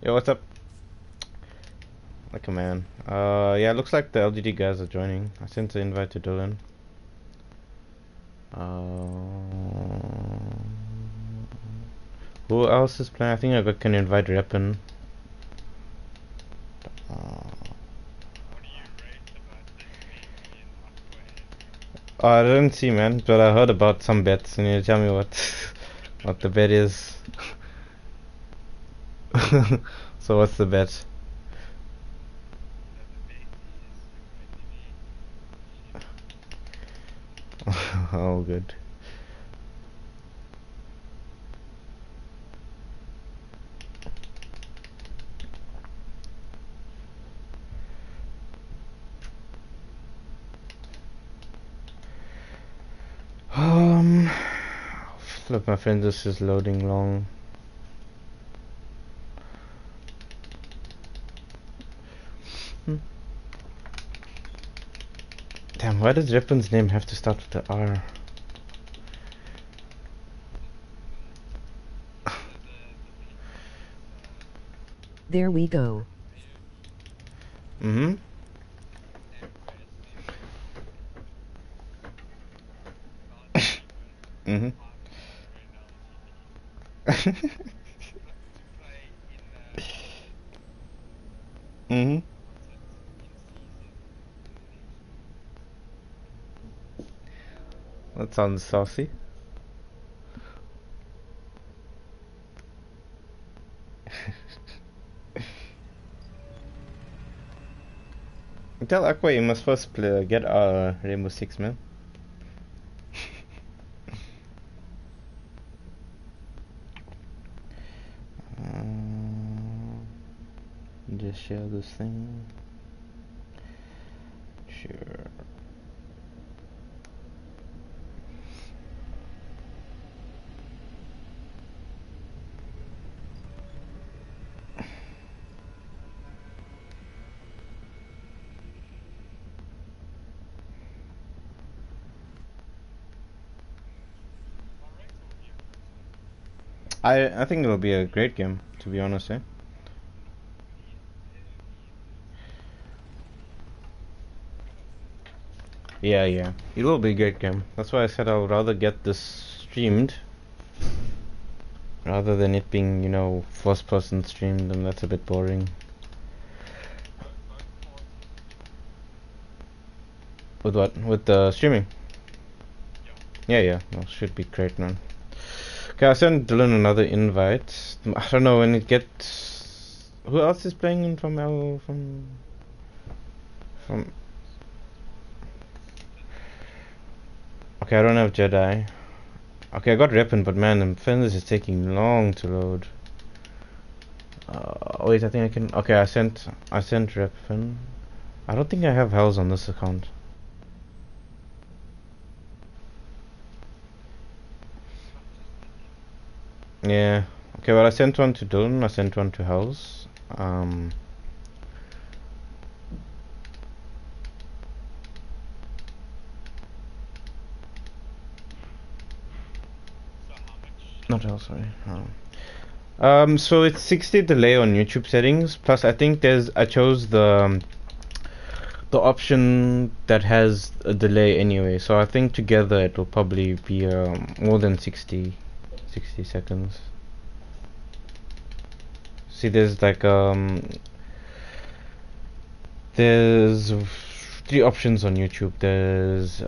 Yo, what's up? Like a man. Yeah, looks like the LGD guys are joining. I sent the invite to Dylan. Who else is playing? I think can invite Reppin. Oh, I didn't see, man, but I heard about some bets. Can you tell me what the bet is? So what's the bet? Oh, good. Um, Flip, my friend, this is loading long. Damn, why does Reppin's name have to start with the R? There we go. Mm-hmm. Mm-hmm. Mm-hmm. That sounds saucy. Tell Aqua you must first get Rainbow Six, man. Just share this thing. Sure. I think it'll be a great game, to be honest, eh? Yeah, yeah. It will be a great game. That's why I said I would rather get this streamed rather than it being, first person streamed, and that's a bit boring. With what? With the streaming? Yeah, yeah. That should be great, man. Okay, I sent Dylan another invite. I don't know when it gets. Who else is playing in from from? Okay, I don't have Jedi. Okay, I got Reppin, but man, the Fenders is taking long to load. Wait, I think I can. Okay, I sent Reppin. I don't think I have Hells on this account. Yeah. Okay, well I sent one to Dylan. I sent one to Hells. Not Hells, sorry. So it's 60 delay on YouTube settings. Plus, I think I chose the option that has a delay anyway. So I think together it will probably be more than 60 seconds. See, there's three options on YouTube. There's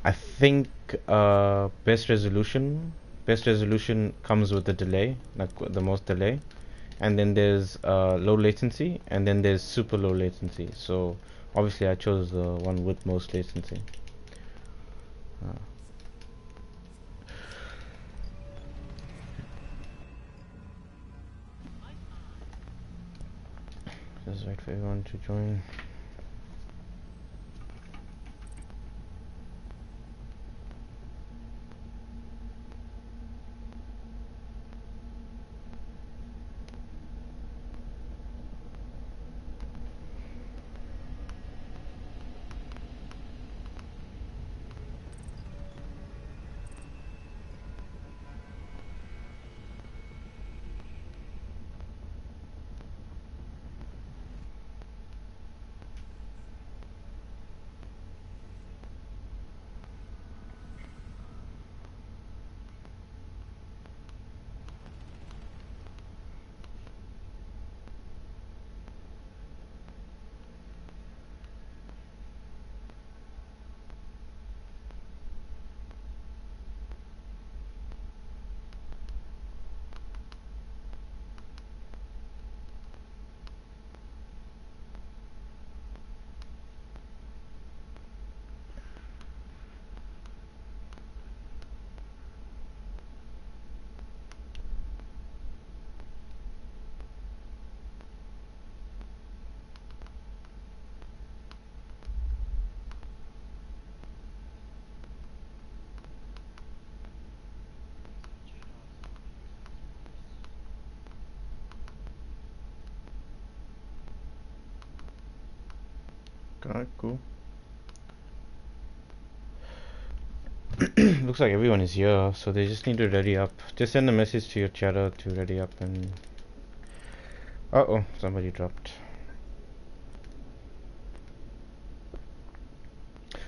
I think best resolution. Best resolution comes with a delay, like the most delay, and then there's low latency, and then there's super low latency. So obviously I chose the one with most latency. Just wait for everyone to join. Alright, cool. Looks like everyone is here, so they just need to ready up. Just send a message to your chatter to ready up and... Uh-oh, somebody dropped.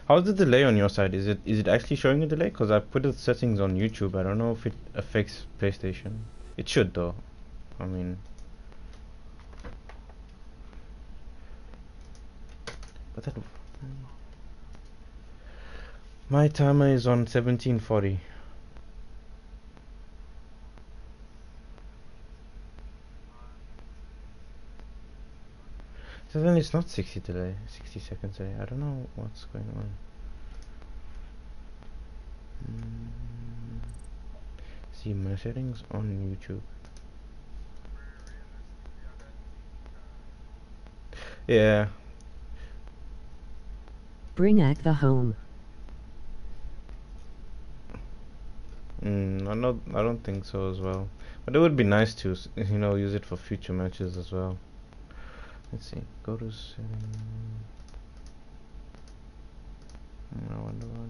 How's the delay on your side? Is it actually showing a delay? Because I put the settings on YouTube. I don't know if it affects PlayStation. It should though. I mean... But that... My timer is on 1740. So then it's not 60 delay, 60 seconds delay. I don't know what's going on. See my settings on YouTube. Yeah. Bring Agva home. I don't think so as well. But it would be nice to, you know, use it for future matches as well. Let's see. Go to settings. I wonder why.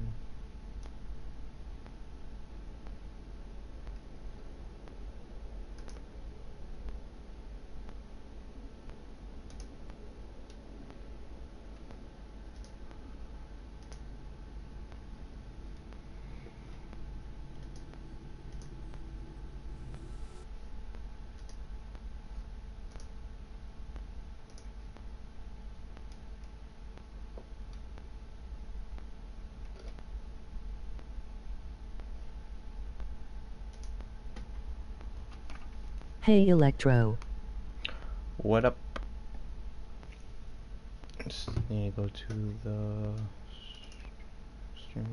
Hey Electro. What up? Just need to go to the stream.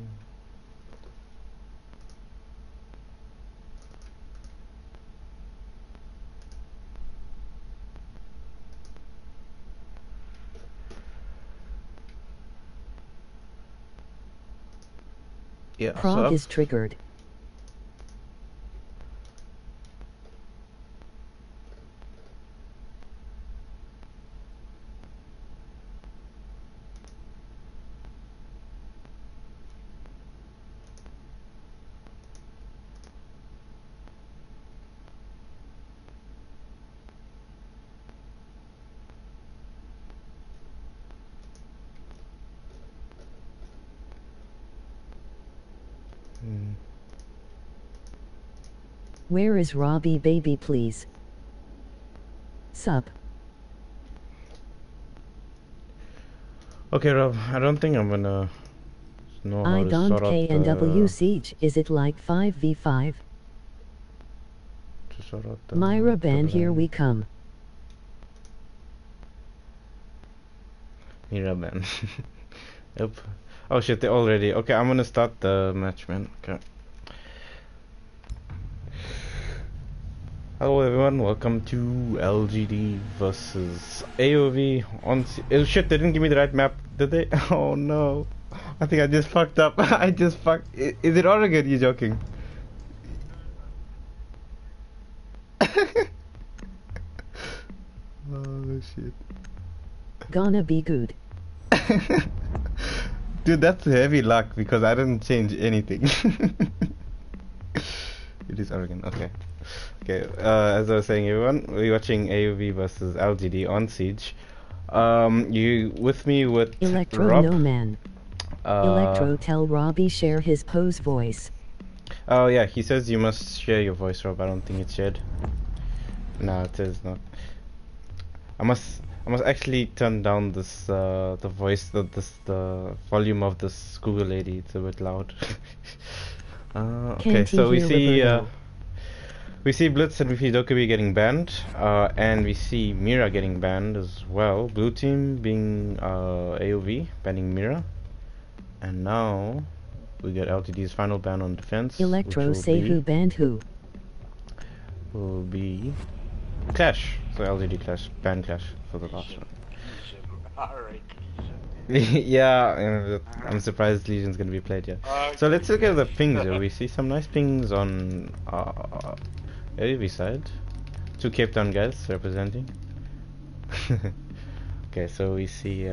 Yeah, Prog is triggered. Where is Robbie baby please? Sup? Okay, Rob, I don't think I'm gonna know how I to don't sort out KNW Siege. Is it like 5v5? to sort out the Myra band, here line. we come. Mira man. Yep. Oh shit, they're all ready. Okay, I'm gonna start the match, man. Okay. Hello everyone, welcome to LGD versus AoV on oh shit, they didn't give me the right map, did they? Oh no. I think I just fucked up. I just fucked. Is it Oregon? You joking? Oh shit. Gonna be good. Dude, that's heavy luck because I didn't change anything. It is Oregon, okay. Okay, as I was saying, everyone, we're watching AoV versus LGD on Siege. You with me with Electro Rob? no man. Electro tell Robbie share his pose voice. Oh yeah, he says you must share your voice, Rob. I don't think it's shared. No, it is not. I must actually turn down this the voice, the volume of this Google lady. It's a bit loud. Okay, Can't so he hear we see Blitz and we see Dokubi getting banned, and we see Mira getting banned as well. Blue team being AoV banning Mira, and now we get LTD's final ban on defense. Electro say who banned who. Will be Clash. So LGD Clash, ban Clash for the last one. Alright. Yeah, I'm surprised Legion's gonna be played, yeah. So let's look at the pings here. We see some nice pings on AV side. Two Cape Town guys representing. Okay, so we see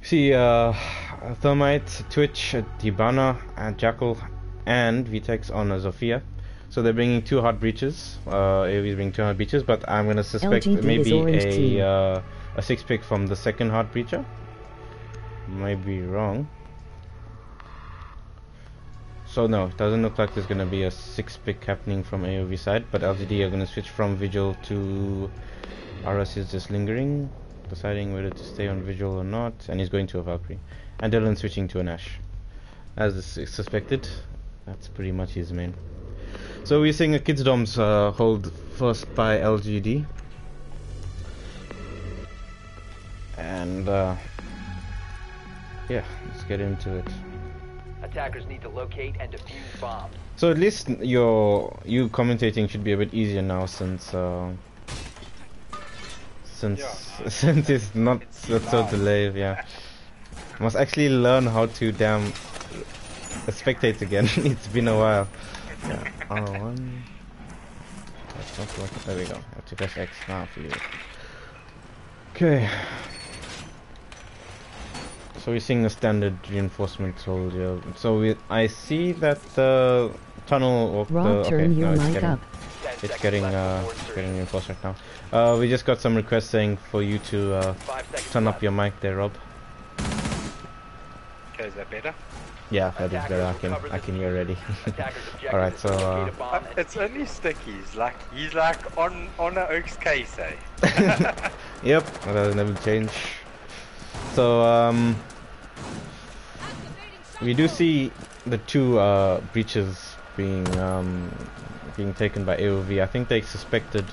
See, Thermite, Twitch, Dibana, Jackal, and Vtex on Zofia. So they're bringing 2 hard breaches. AoV is bringing 2 hard breaches, but I'm gonna suspect LGD maybe a 6-pick from the second hard breacher. Might be wrong. So no, it doesn't look like there's gonna be a 6-pick happening from AoV side, but LGD are gonna switch from Vigil to RS is just lingering, deciding whether to stay on Vigil or not, and he's going to a Valkyrie. And Dylan switching to an Ashe. As is suspected, that's pretty much his main. So we're seeing a Kids Doms hold first by LGD. And yeah, let's get into it. Attackers need to locate and defuse bombs. So at least you commentating should be a bit easier now since since it's not so delayed. Yeah, must actually learn how to damn spectate again. It's been a while. Yeah. R1. That's not working. There we go. I have to press X now for you. Okay. So we're seeing a standard reinforcement hold here. So I see that the tunnel or Rob, turn your mic up. It's getting reinforced right now. We just got some requests saying for you to turn up your mic there, Rob. Okay, is that better? Yeah, that is better. I can hear already. All right, so it's only sticky. He's like on an Oaks case, eh? yep, that doesn't never change. So we do see the 2 breaches being taken by AoV. I think they suspected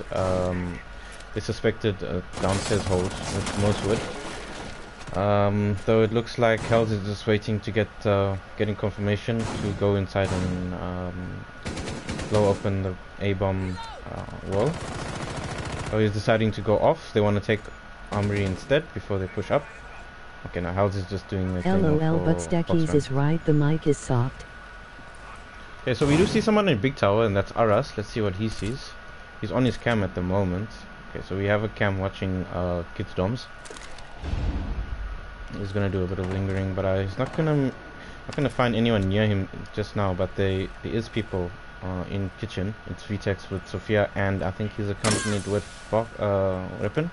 downstairs hold, which most would. Though it looks like Hells is just waiting to getting confirmation to go inside and blow open the A-bomb wall. So he's deciding to go off. They want to take Armory instead before they push up. Okay, now Hells is just doing the thing. LOL, but Stackies is right, the mic is soft. Okay, so we do see someone in Big Tower, and that's Aras. Let's see what he sees. He's on his cam at the moment. Okay, so we have a cam watching Kids Doms. He's gonna do a bit of lingering, but he's not gonna find anyone near him just now. But there is people in kitchen. It's Vtex with Sophia, and I think he's accompanied with Weapon.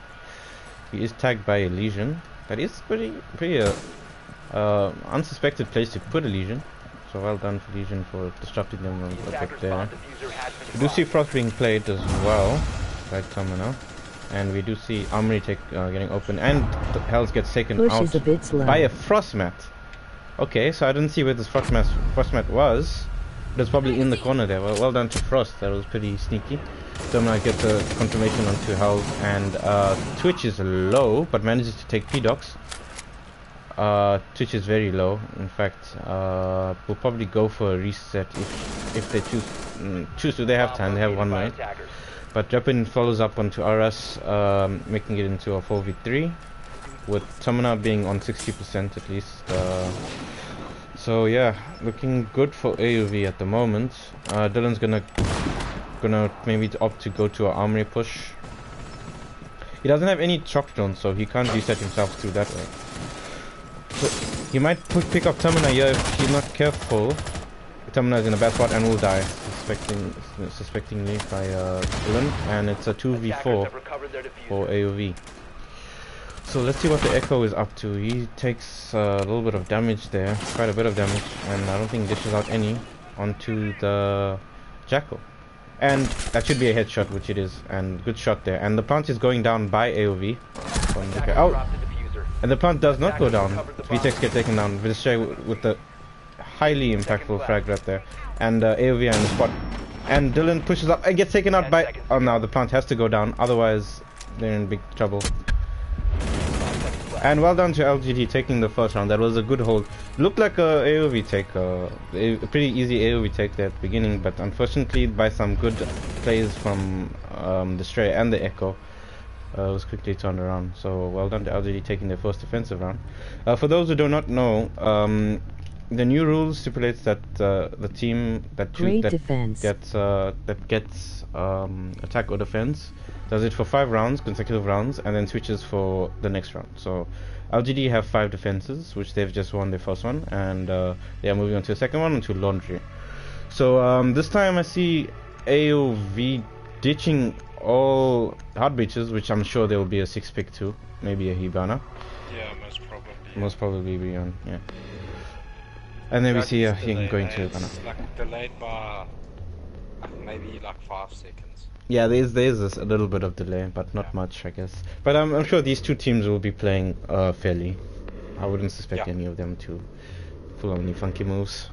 He is tagged by a Legion. That is pretty unsuspected place to put a Legion. So well done for Legion for disrupting them a bit there. We do see Frost being played as well, right Terminal. And we do see Armory getting open, and Hells gets taken out by a Frost mat. Okay, so I didn't see where this Frost mat was. It was probably in the corner there. Well done to Frost, that was pretty sneaky. Terminal gets a confirmation onto Hells, and Twitch is low, but manages to take P-Docs. Twitch is very low. In fact, we'll probably go for a reset if they choose to. They have time. They have 1 minute. But Weapon follows up onto RS, making it into a 4v3, with Tamana being on 60% at least. So yeah, looking good for AoV at the moment. Dylan's gonna maybe opt to go to an Armory push. He doesn't have any shock drone, so he can't reset himself through that way. So he might pick up Termina here if he's not careful. Termina is in a bad spot and will die, suspectingly by Dylan, and it's a 2v4 for AoV. So let's see what the Echo is up to. He takes a little bit of damage there, quite a bit of damage, and I don't think dishes out any onto the Jackal. And that should be a headshot, which it is, and good shot there. And the plant is going down by AoV. Oh! And the plant does not go down. VTEX get taken down. Vishay with the highly impactful frag right there. And AoV are in the spot. And Dylan pushes up and gets taken out by... Oh, now the plant has to go down, otherwise they're in big trouble. And well done to LGD taking the first round. That was a good hold. Looked like a AoV take, a pretty easy AoV take there at the beginning, but unfortunately by some good plays from the Stray and the Echo, was quickly turned around. So well done to LGD taking their first defensive round. For those who do not know, the new rules stipulates that the team that gets attack or defense does it for 5 rounds, consecutive rounds, and then switches for the next round. So LGD have 5 defenses, which they've just won their first one, and they are moving on to the second one, to laundry. So this time I see AoV ditching all hard breaches, which I'm sure there will be a 6-pick too, maybe a Hibana. Yeah, most probably. Most probably Beyond, yeah. And then we see him going to Hibana. It's like delayed by maybe like 5 seconds. Yeah, there's a little bit of delay, but not much, I guess. But I'm sure these two teams will be playing fairly. I wouldn't suspect any of them to pull any funky moves.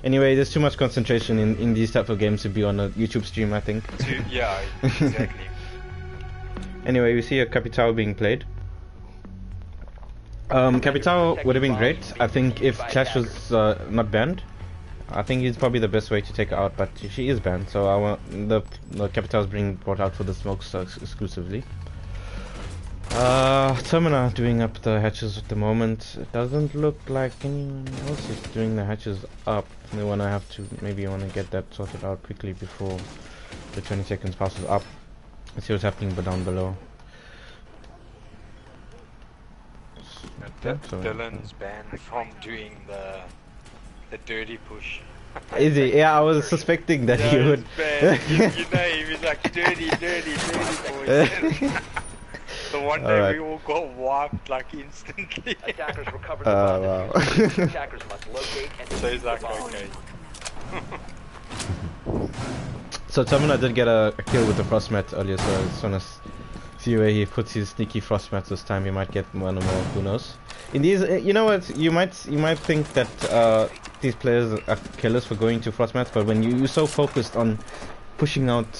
Anyway, there's too much concentration in these type of games to be on a YouTube stream, I think. Yeah, exactly. Anyway, we see a Capital being played. Capital would have been great, I think, if Clash was not banned. I think it's probably the best way to take her out, but she is banned, so I want the Capital is being brought out for the smokes exclusively. Termina doing up the hatches at the moment. It doesn't look like anyone else is doing the hatches up. They want to have to, maybe want to get that sorted out quickly before the 20 seconds passes up. Let's see what's happening down below. Dylan's banned from doing the dirty push. Is he? Yeah, I was suspecting that he would. You know, he was like dirty boys. The one day we all got wiped like instantly. Attackers recovered the bomb. Wow. Attackers must locate and So he's like, the bomb. okay. So Termina did get a kill with the Frostmat earlier, so I just want to see where he puts his sneaky Frostmats this time. He might get one or more, who knows. In these, you know what, you might think that these players are killers for going to Frostmats, but when you're so focused on pushing out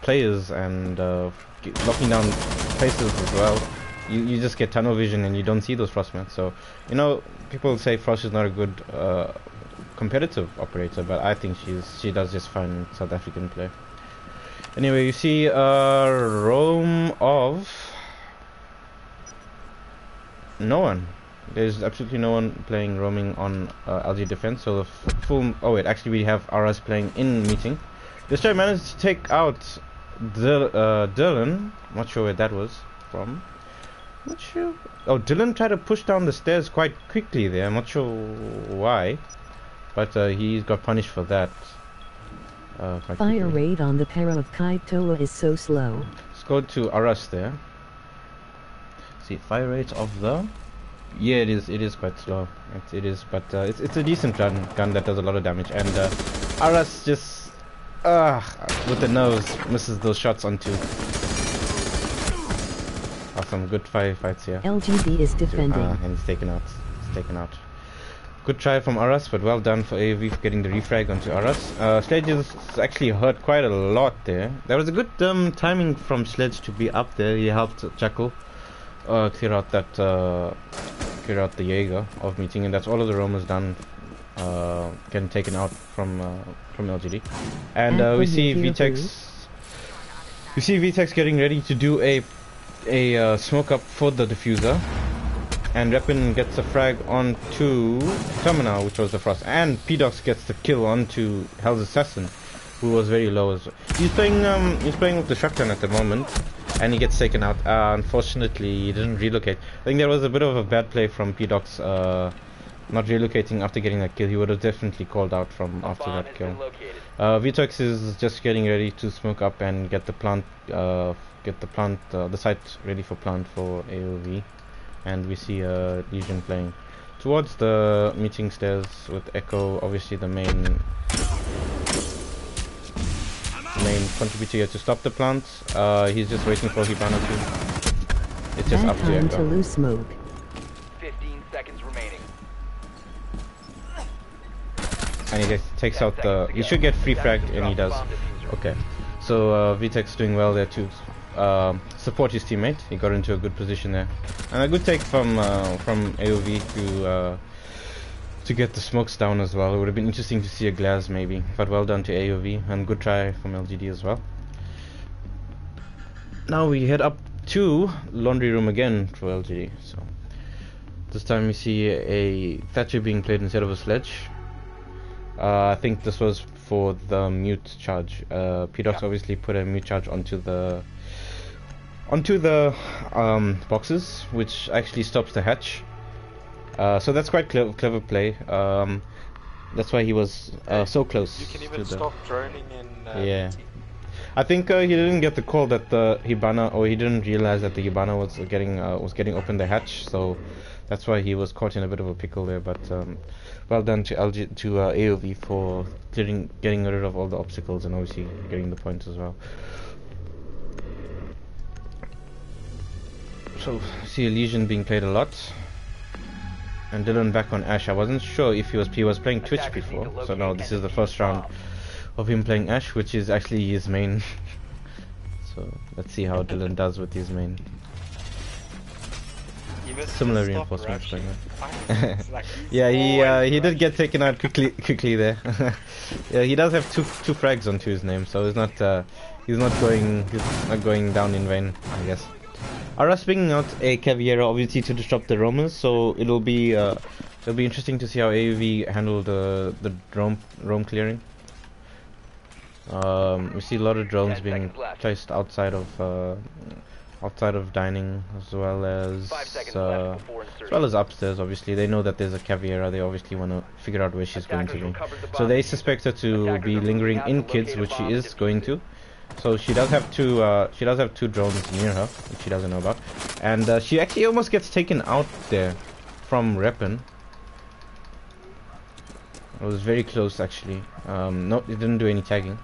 players and locking down places as well, you just get tunnel vision and you don't see those Frostmats. So, you know, people say Frost is not a good competitive operator, but I think she does just fine in South African play. Anyway, you see a roam of no one. There's absolutely no one playing roaming on LG defense. So the full. Oh wait, actually we have RS playing in meeting. This guy managed to take out Dylan. Not sure where that was from. Not sure. Oh, Dylan tried to push down the stairs quite quickly there. I'm not sure why, but he got punished for that. Fire rate on the pair of Kaitoa is so slow. Let's go to RS there. See, fire rate of the. Yeah, it is quite slow. It is, but it's a decent gun that does a lot of damage, and RS just with the nose misses those shots onto. Some good firefights here. LGD is defending. And it's taken out. It's taken out. Good try from RS, but well done for AoV for getting the refrag onto RS. Sledge is actually hurt quite a lot there. There was a good timing from Sledge to be up there. He helped Jackal clear out the Jaeger of meeting, and that's all of the roamers done, getting taken out from LGD. And we see VTEX. We see VTEX getting ready to do a smoke up for the diffuser. And Repin gets a frag onto Terminal, which was the Frost, and P-Dox gets the kill onto Hell's Assassin, who was very low as well. He's playing with the shotgun at the moment, and he gets taken out. Unfortunately, he didn't relocate. I think there was a bit of a bad play from P-Dox, not relocating after getting that kill. He would have definitely called out from after that kill. Vitox is just getting ready to smoke up and get the plant, the site ready for plant for AoV. And we see Legion playing towards the meeting stairs with Echo, obviously the main contributor here to stop the plant. He's just waiting for Hibana to. It's just up to Echo. To lose smoke. 15 seconds remaining. And he just takes out the. He should get free fragged, and he does. Okay, so VTEX doing well there too. Support his teammate. He got into a good position there, and a good take from AoV to get the smokes down as well. It would have been interesting to see a glass maybe, but well done to AoV, and good try from LGD as well. Now we head up to laundry room again for LGD. So this time we see a Thatcher being played instead of a Sledge. I think this was for the mute charge. P-Dox obviously put a mute charge onto onto the boxes, which actually stops the hatch. So that's quite clever play. That's why he was so close. You can to even the stop droning in yeah. meeting. I think he didn't get the call that the Hibana, or he didn't realize that the Hibana was getting open the hatch. So that's why he was caught in a bit of a pickle there. But well done to AoV for getting rid of all the obstacles and obviously getting the points as well. So see Elysian being played a lot, and Dylan back on Ash. I wasn't sure if he was playing Twitch before, so no, this is the first round of him playing Ash, which is actually his main. So let's see how Dylan does with his main. Similar reinforcements going on. Like yeah, he did get taken out quickly there. Yeah, he does have two frags onto his name, so he's not going down in vain, I guess. Aras bringing out a Caveira obviously to disrupt the roamers, so it'll be interesting to see how AoV handle the roam clearing. We see a lot of drones being placed outside of dining, as well as upstairs. Obviously, they know that there's a Caveira. They obviously want to figure out where she's going to be. So they suspect her to be lingering in kids, which she is going to. So she does have two drones near her, which she doesn't know about, and she actually almost gets taken out there from Reppin. It was very close actually. No, it didn't do any tagging.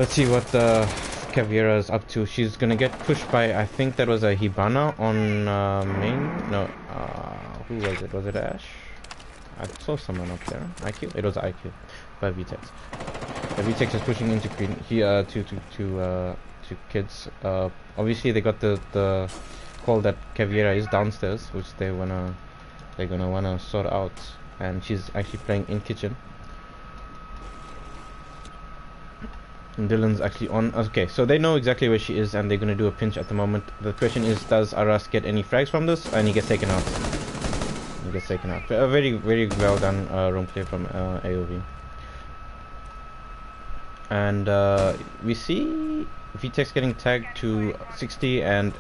Let's see what the Caveira is up to. She's gonna get pushed by, I think that was a Hibana on main. No, who was it? Was it Ash? I saw someone up there. IQ? It was IQ by VTEX. VTEX is pushing into Queen. To kids. Obviously they got the call that Caveira is downstairs, which they're gonna wanna sort out, and she's actually playing in kitchen. And Dylan's actually on. Okay, so they know exactly where she is, and they're gonna do a pinch at the moment. The question is, does Aras get any frags from this? And he gets taken out. A very, very well done roam play from AoV. And we see VTEX getting tagged to 60 and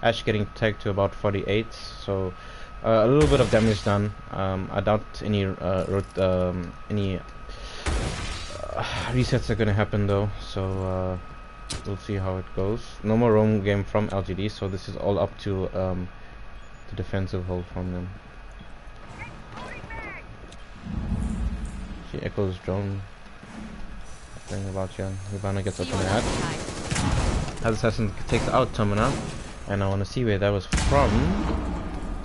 Ash getting tagged to about 48. So a little bit of damage done. I doubt any resets are gonna happen though. So we'll see how it goes. No more roam game from LGD. So this is all up to the defensive hold from them. She echoes drone. Thing about you. Hibana gets up in the hat. As Assassin takes out Tomina, and I want to see where that was from.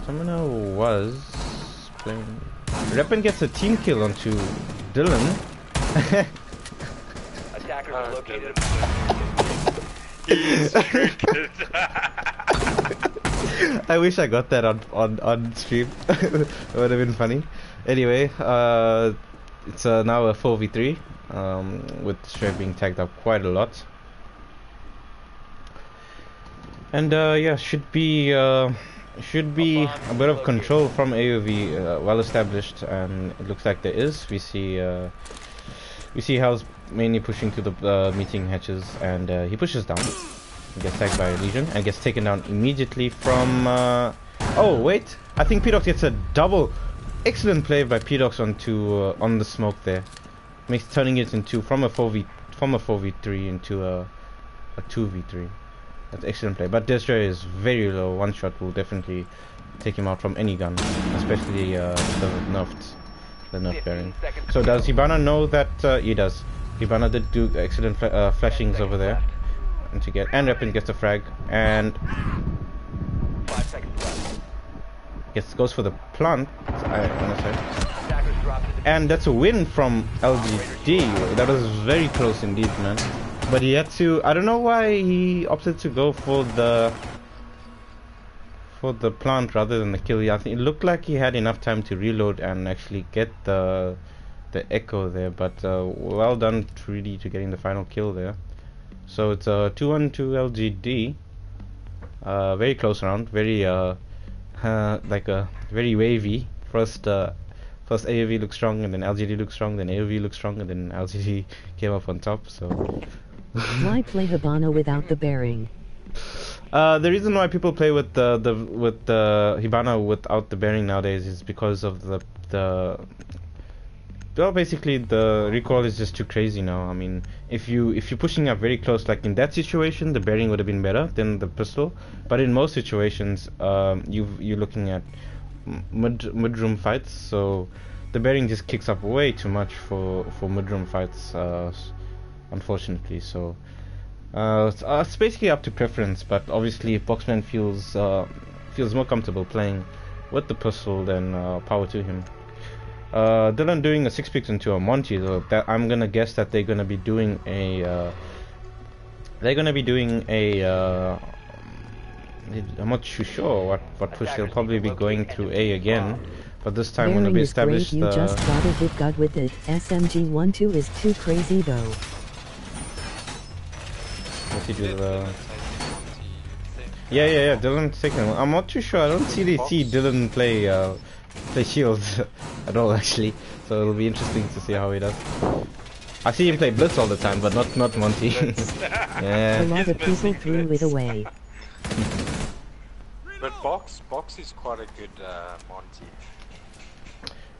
Tomina was playing. Reppin gets a team kill onto Dylan. Attackers are located. He's triggered. I wish I got that on stream. It would have been funny. Anyway, it's now a 4v3. With Stray being tagged up quite a lot, and yeah, should be a bit of control from AoV, well established, and it looks like there is. We see Hal's mainly pushing to the meeting hatches, and he pushes down, gets tagged by Legion, and gets taken down immediately from. Oh wait, I think P-Dox gets a double. Excellent play by P-Dox on the smoke there. Turning it into from a 4v3 into a 2v3. That's excellent play. But Destroyer is very low. One shot will definitely take him out from any gun, especially the nerf bearing. So does Hibana know that? He does. Hibana did do excellent flashings over there, and Reppin gets a frag, and 5 seconds left. goes for the plant. I want to say. And that's a win from LGD. That was very close indeed, man. But he had to. I don't know why he opted to go for the plant rather than the kill. I think it looked like he had enough time to reload and actually get the echo there. But well done, Trudy, to getting the final kill there. So it's a 2-1 to LGD. Very close round. Very like a very wavy. First AoV looked strong, and then LGD looked strong, then AoV looked strong, and then LGD came up on top, so... Why play Hibana without the bearing? The reason why people play with the Hibana without the bearing nowadays is because of the well, basically the recoil is just too crazy now. I mean, if you're pushing up very close, like in that situation, the bearing would have been better than the pistol. But in most situations, you're looking at mid-room fights, so the bearing just kicks up way too much for mid-room fights, unfortunately. So it's basically up to preference. But obviously, if Boxman feels more comfortable playing with the pistol, then power to him. Dylan doing a 6-pick into a Monty, so that I'm gonna guess that they're gonna be doing a I'm not too sure what push they'll probably be going through A again, but this time when we establish you just got a bit got with it. SMG12 is too crazy though. What's he do the yeah Dylan's taking one. I'm not too sure. I don't see Dylan play shields at all actually, so it'll be interesting to see how he does. I see him play Blitz all the time, but not Monty. Yeah. A lot of people threw it away. But Box is quite a good Monty.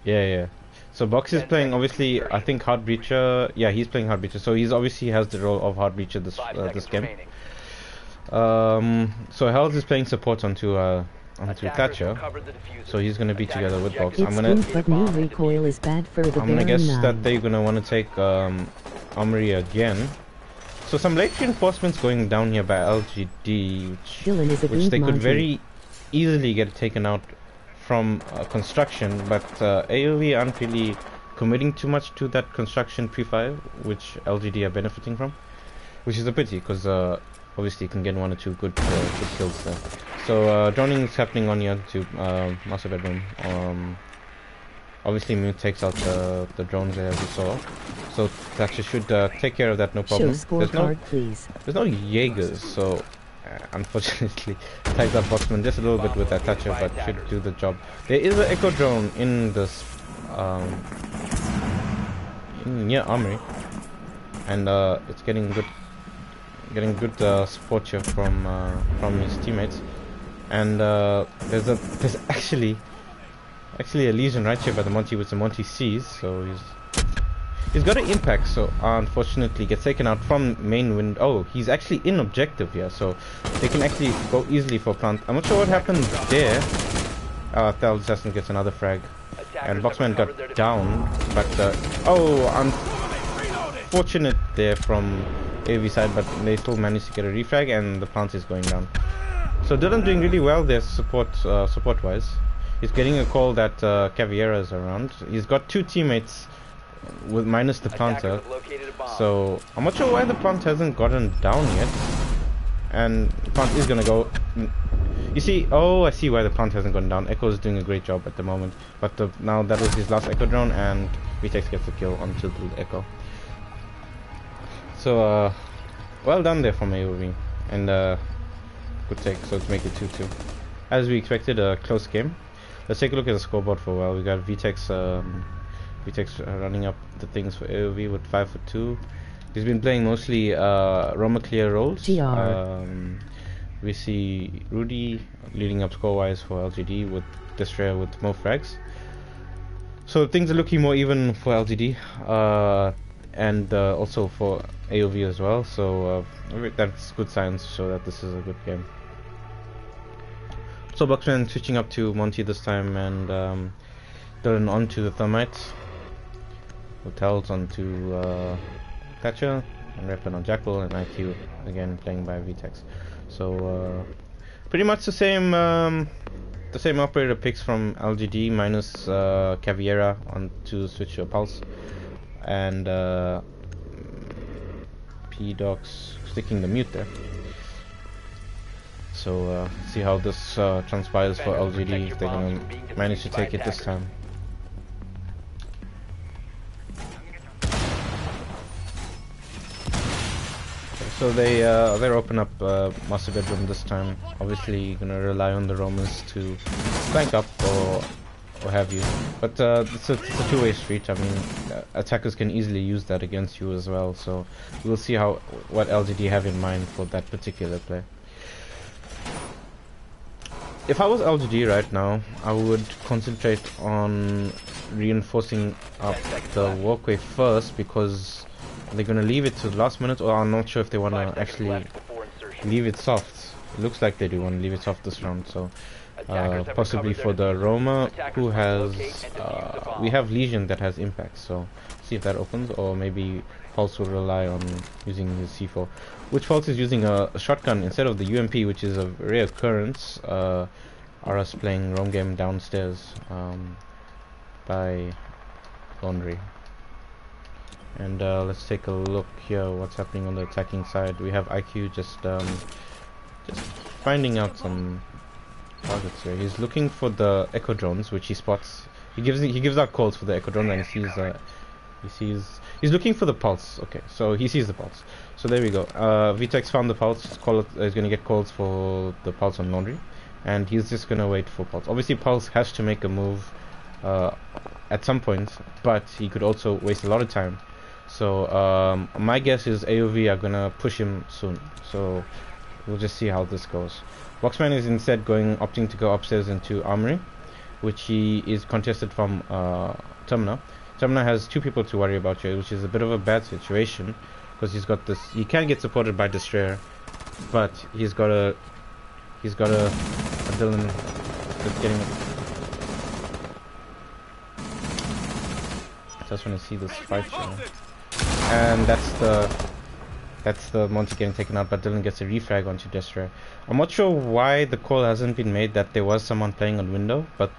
Yeah. So Box is playing obviously. I think Hard Breacher. Yeah, he's playing Hard Breacher. So he's obviously has the role of Hard Breacher this game. So Hells is playing support onto Thatcher. So he's gonna be together with Box. It's good, but new recoil is bad for the I'm gonna guess that they're gonna want to take Omri again. So some late reinforcements going down here by LGD, which they could very easily get taken out from construction, but AoV aren't really committing too much to that construction pre-fire, which LGD are benefiting from, which is a pity because obviously you can get 1 or 2 good kills there. So droning is happening on here to master bedroom. Obviously Mute takes out the drones there as you saw, so Thatcher should take care of that, no problem. There's no Jaegers, so unfortunately tags up Boxman just a little bit with that Thatcher, but should do the job. There is an echo drone in this near Armory, and it's getting good support here from his teammates. And there's actually a Legion right here by the Monty, which the Monty sees, so he's got an impact, so unfortunately gets taken out from main window. Oh, he's actually in objective here, so they can actually go easily for plant. I'm not sure what happened there. Thal Assassin gets another frag, and Boxman got down, but unfortunate there from AV side, but they still managed to get a refrag, and the plant is going down. So Dylan doing really well there support wise. He's getting a call that Caviera is around. He's got 2 teammates with minus the planter, so I'm not sure why the plant hasn't gotten down yet. And the plant is gonna go. You see, I see why the plant hasn't gone down. Echo is doing a great job at the moment, but now that was his last Echo drone, and Vitex gets the kill onto the Echo. So well done there from AoV, and good take. So to make it 2-2, as we expected, a close game. Let's take a look at the scoreboard for a while. We got Vitex running up the things for AoV with 5 for 2. He's been playing mostly Roma clear roles. We see Rudy leading up score-wise for LGD with Destroyer with more frags. So things are looking more even for LGD, and also for AoV as well. So that's good signs to show that this is a good game. So Boxman switching up to Monty this time, and Dylan onto the Thermite. Hotels onto Thatcher, and Reppin on Jackal, and IQ again playing by Vtex. So pretty much the same operator picks from LGD minus Caviera onto switch your Pulse, and P-Docs sticking the mute there. So see how this transpires for LGD, if they're gonna manage to take it this time. So they're open up master bedroom this time. Obviously you're gonna rely on the Romans to flank up or have you, but it's a two-way street. I mean, attackers can easily use that against you as well. So we'll see what LGD have in mind for that particular play. if I was LGD right now, I would concentrate on reinforcing up the walkway first, because they're gonna leave it to the last minute, or I'm not sure if they wanna actually leave it soft. It looks like they do want to leave it soft this round, so possibly for the Roma, who has we have Legion that has impact, so see if that opens, or maybe Pulse will rely on using his C4, which Pulse is using a shotgun instead of the UMP, which is a rare occurrence. RS playing Rome game downstairs by Laundry. And let's take a look here what's happening on the attacking side. We have IQ just finding out some targets here. He's looking for the echo drones, which he spots. He gives out calls for the echo drones, and he's looking for the pulse. Okay, so he sees the pulse. So there we go. Vtex found the pulse. He's going to get calls for the pulse on Laundry, and he's just going to wait for pulse. Obviously, pulse has to make a move at some point, but he could also waste a lot of time. So my guess is AoV are going to push him soon. So we'll just see how this goes. Boxman is instead opting to go upstairs into Armory, which he is contested from Termina. Termina has two people to worry about here, which is a bit of a bad situation, because he's got this. He can get supported by Destroyer, but he's got a Dylan that's getting. Just want to see this fight here. And that's the Monty getting taken out, but Dylan gets a refrag onto Destroyer. I'm not sure why the call hasn't been made that there was someone playing on window, but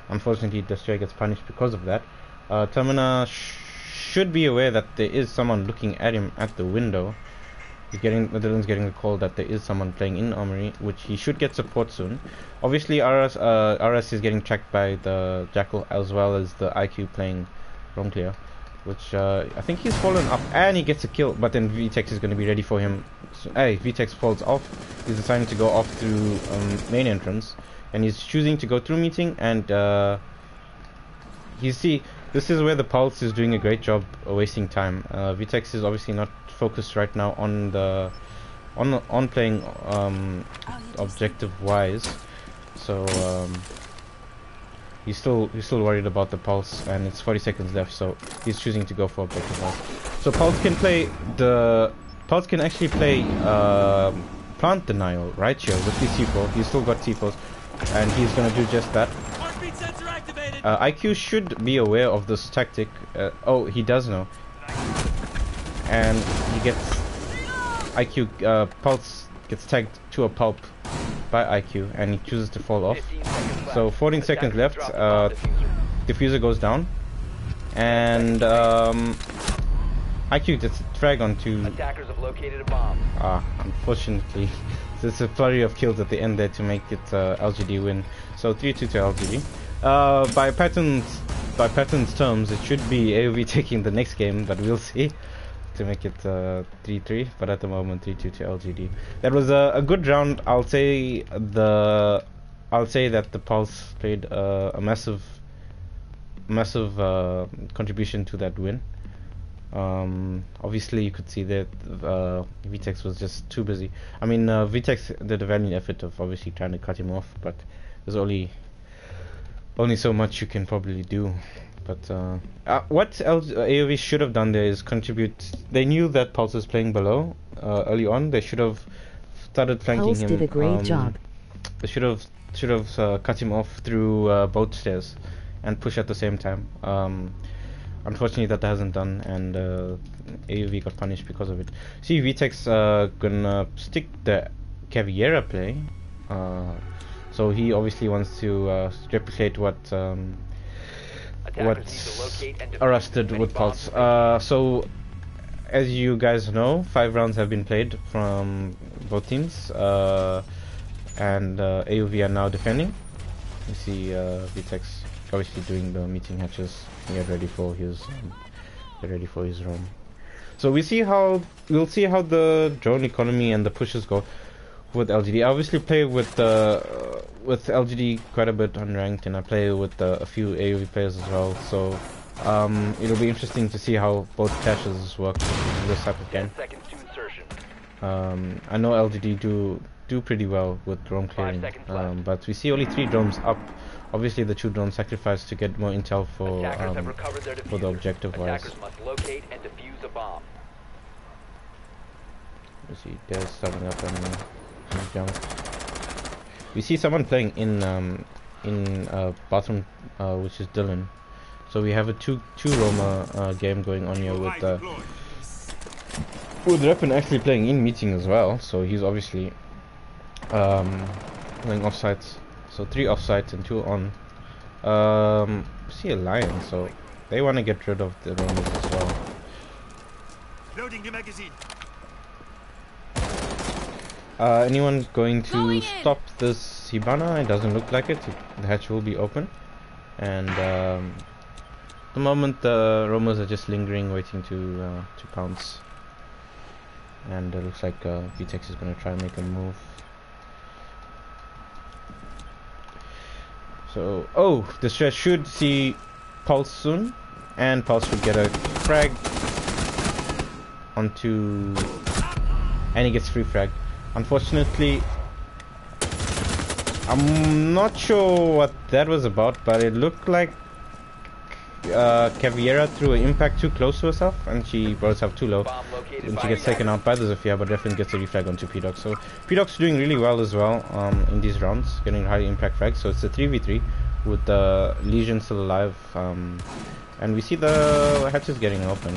unfortunately Destroyer gets punished because of that. Termina should be aware that there is someone looking at him at the window. Dylan's getting the call that there is someone playing in Armory, which he should get support soon. Obviously RS is getting tracked by the Jackal, as well as the IQ playing Roam Clear, which I think he's fallen up, and he gets a kill, but then Vtex is going to be ready for him. So, hey, Vtex falls off. He's deciding to go off through main entrance, and he's choosing to go through meeting, and you see, this is where the Pulse is doing a great job wasting time. Vtex is obviously not focused right now on playing objective wise, so he's still worried about the Pulse, and it's 40 seconds left, so he's choosing to go for objective wise. So Pulse can actually play plant denial right here with his C4. He's still got C4s, and he's gonna do just that. IQ should be aware of this tactic. Oh, he does know, and he gets IQ. Pulse gets tagged to a pulp by IQ, and he chooses to fall off. So 14 seconds left. Diffuser goes down, and IQ gets frag onto. Attackers have located a bomb. Unfortunately, there's a flurry of kills at the end there to make it LGD win. So 3-2 to LGD. By patterns terms, it should be AoV taking the next game, but we'll see, to make it 3-3. But at the moment, 3-2 to LGD. That was a good round. I'll say that the Pulse played a massive contribution to that win. Obviously you could see that Vtex was just too busy. I mean, Vtex did a valiant effort of obviously trying to cut him off, but there's only so much you can probably do. But what AoV should have done there is contribute. They knew that Pulse was playing below early on. They should have started flanking Pulse him. did a great job. They should have cut him off through both stairs and push at the same time. Unfortunately, that hasn't done, and AoV got punished because of it. See, Vtex gonna stick the Caviera play, so he obviously wants to replicate what Arrested with Pulse. So, as you guys know, 5 rounds have been played from both teams, and AoV are now defending. You see Vtex obviously doing the meeting hatches, get ready for his roam. So we'll see how the drone economy and the pushes go with LGD. I obviously play with LGD quite a bit on ranked, and I play with a few AoV players as well. So it'll be interesting to see how both clashes work in this type of game. I know LGD do do pretty well with drone clearing. But we see only 3 drones up. Obviously, the 2 drones sacrificed to get more intel for the objective wise. Attackers must locate and defuse a bomb. You see, they're starting up and jump. We see someone playing in bathroom, which is Dylan. So we have a two Roma game going on here with Reppin actually playing in meeting as well. So he's obviously playing offsides. So 3 offsides and 2 on. See a lion, so they want to get rid of the Romas as well. Loading the magazine. Anyone going to stop this Hibana? It doesn't look like it. The hatch will be open, and the moment the Romas are just lingering, waiting to pounce. And it looks like VTEX is going to try and make a move. So, oh, the stress should see Pulse soon, and Pulse should get a frag onto, and he gets free frag. Unfortunately, I'm not sure what that was about, but it looked like Caviera threw an impact too close to herself, and she brought herself too low, and she gets taken out by the Zofia, but Refin gets a refrag onto P-Doc. So P-Doc's doing really well as well in these rounds, getting high impact frags. So it's a 3v3 with the Legion still alive, and we see the hatches getting open.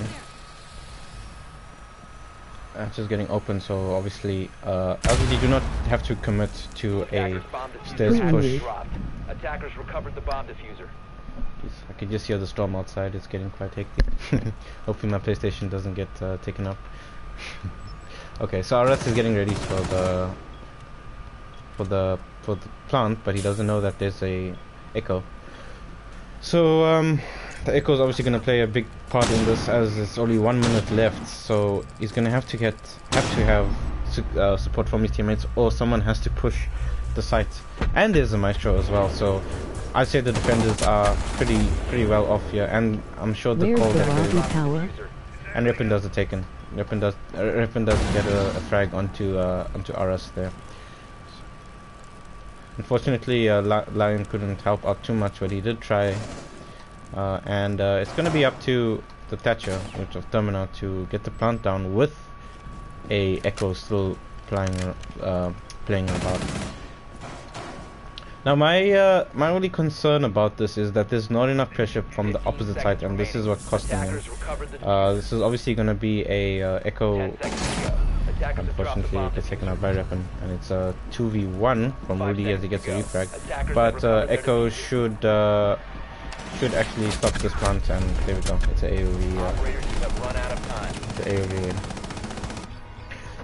So obviously LGD do not have to commit to a stairs push. Attackers recovered the bomb diffuser. I can just hear the storm outside. It's getting quite hectic. Hopefully my PlayStation doesn't get taken up. Okay, so RS is getting ready for the plant, but he doesn't know that there's a echo. So the echo is obviously going to play a big part in this, as there's only 1 minute left. So he's going to have to have support from his teammates, or someone has to push the site. And there's a Maestro as well. So I'd say the defenders are pretty well off here, and I'm sure the call that power? And Rippin does the taken. Rippin does get a frag onto RS there. Unfortunately, Lion couldn't help out too much, but he did try. And it's going to be up to the Thatcher, which of Termina, to get the plant down with a Echo still playing about. Now my only concern about this is that there's not enough pressure from the opposite side, and this is what's costing him. This is obviously going to be a Echo. Unfortunately, it gets taken out by Reppin, and it's a 2v1 from Rudy as he gets a refrag. But Echo should actually stop this plant, and there we go. It's an AoV. It's an AoV win.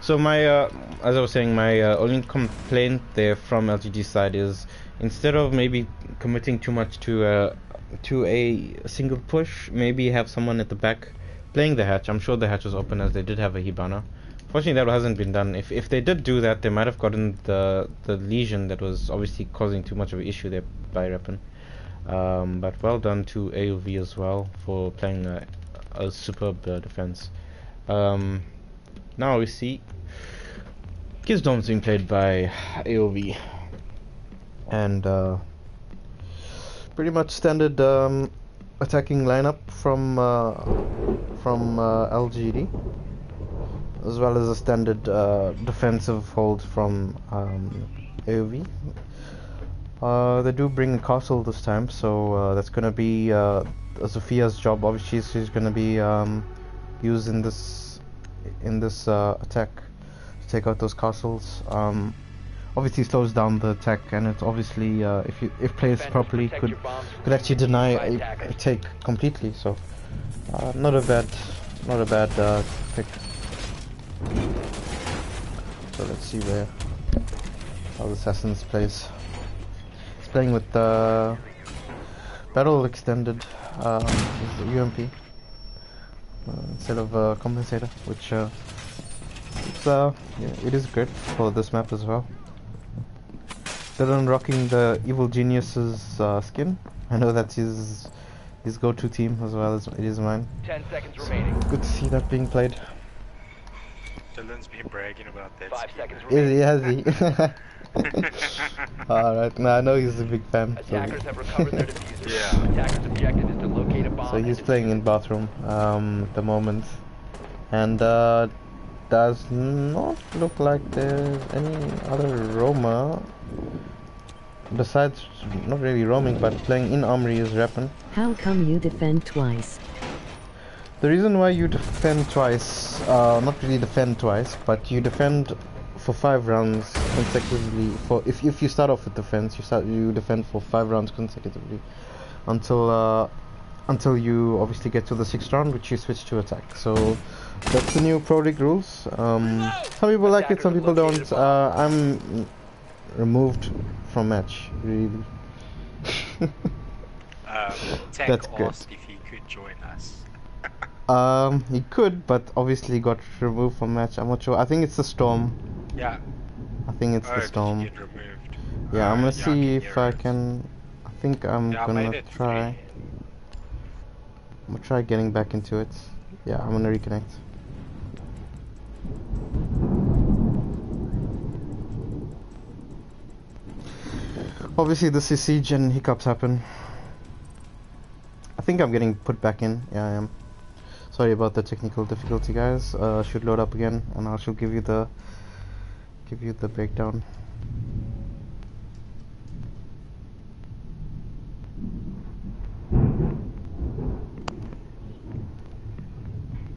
So my, as I was saying, my only complaint there from LGD side is, instead of maybe committing too much to a single push, maybe have someone at the back playing the hatch. I'm sure the hatch was open, as they did have a Hibana. Fortunately, that hasn't been done. If they did do that, they might have gotten the lesion that was obviously causing too much of an issue there by Reppin. But well done to AoV as well for playing a superb defense. Now we see Gizdom's being played by AoV, and pretty much standard attacking lineup from LGD, as well as a standard defensive hold from AoV. They do bring a castle this time, so that's going to be Sophia's job. Obviously, she's going to be used in this attack to take out those castles. Obviously slows down the attack, and it's obviously if played properly could actually deny a take completely. So not a bad pick. So let's see how the Assassins plays. It's playing with the Battle Extended UMP instead of Compensator, which it is good for this map as well. Dylan rocking the Evil Genius's skin. I know that's his go-to team as well as it is mine. 10 seconds remaining. Good to see that being played. Dylan's been bragging about that. 5 seconds Has remaining. he? Alright, no, I know he's a big fan. So, Attackers have recovered their diffuser. Yeah. Attackers' objective is to locate a bomb. so he's and playing defuse in it. bathroom at the moment. And does not look like there's any other roamer. Besides, not really roaming, but playing in Armory is Rappen. How come you defend twice? The reason why you defend twice, not really defend twice, but you defend for 5 rounds consecutively. For if you start off with defense, you defend for 5 rounds consecutively until you obviously get to the 6th round, which you switch to attack. So that's the new Pro League rules. Some people like it, some people don't. I'm removed from match, really. Tank That's good. asked if he could join us. He could, but obviously got removed from match. I'm not sure. I think it's the Storm. Yeah. I think it's the Did Storm. you get removed? Yeah, I'm gonna Yeah, see if I hear it. can. I think I'm Yeah, I gonna made it try. free. I'm gonna try getting back into it. Yeah, I'm gonna reconnect. Obviously, this is Siege and hiccups happen. I think I'm getting put back in. Yeah, I am. Sorry about the technical difficulty, guys. Should load up again, and I shall give you the breakdown.